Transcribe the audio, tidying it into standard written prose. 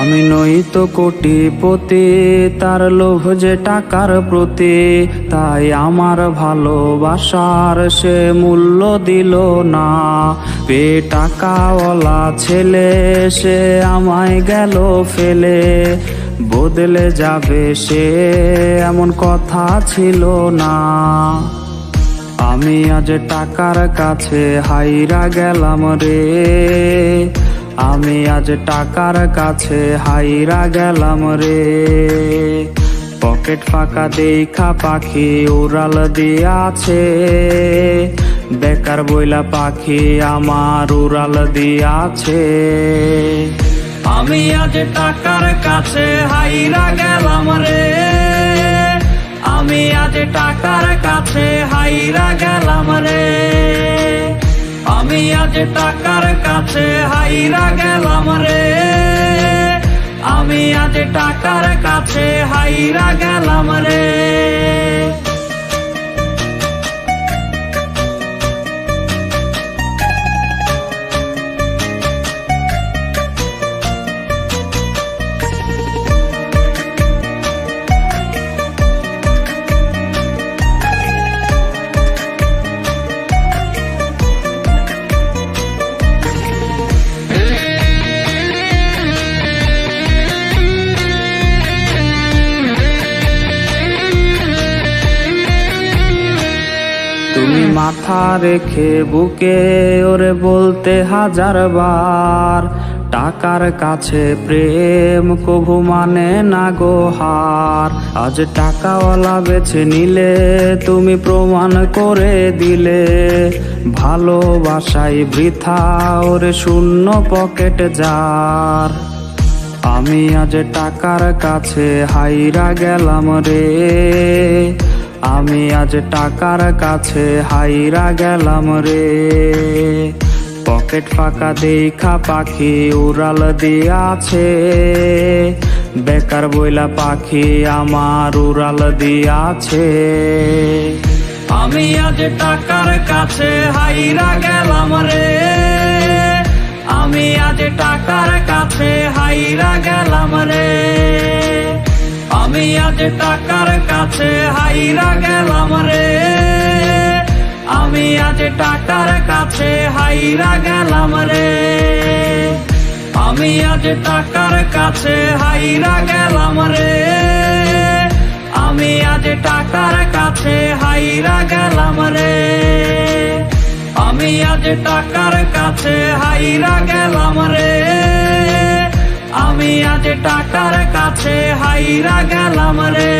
আমি নই তো কোটিপতি, তার লোভ যে টাকার প্রতি, তাই আমার ভালোবাসার সে মূল্য দিল না। টাকাওয়ালা ছেলে সে আমায় গেল ফেলে, বদলে যাবে সে এমন কথা ছিল না। আমি আজ টাকার কাছে হাইরা গেলাম রে, আমি আজ টাকার কাছে হাইরা গেলাম রে। পকেট ফাঁকা দেখা পাখি উড়াল দিয়াছে, বেকার বইলা পাখি আমার উড়াল দিয়াছে। আমি আজ টাকার কাছে হাইরা গেলাম রে, আমি আজ টাকার কাছে হাইরা গেলাম রে। আমি আজ টাকার কাছে হাইরা গেলাম রে, আমি আজ টাকার কাছে হাইরা গেলাম রে। তুমি মাথা রেখে বুকে ওরে বলতে হাজার বার, টাকার কাছে প্রেম কভু মানে না গো হার। আজ টাকাওয়ালা বেছে নিলে তুমি প্রমাণ করে দিলে, ভালোবাসাই বৃথা ওরে শূন্য পকেট যার। আমি আজ টাকার কাছে হাইরা গেলাম রে, আমি আজ টাকার কাছে হাইরা গেলাম রে। পকেট ফাঁকা দেখা পাখি উড়াল দিয়াছে, বেকার বইলা পাখি আমার উড়াল দিয়াছে। আমি আজ টাকার কাছে হাইরা গেলাম রে, আমি আজ টাকার কাছে হাইরা গেলাম রে। আমি আজ টাকার কাছে হাইরা গেলাম রে, আমি আজ টাকার কাছে হাইরা গেলাম রে। আমি আজ টাকার কাছে হাইরা গেলাম রে, আমি আজ টাকার কাছে হাইরা গেলাম রে। আমি আজ টাকার কাছে হাইরা গেলাম রে, আমি আজ টাকার কাছে হাইরা গেলাম রে।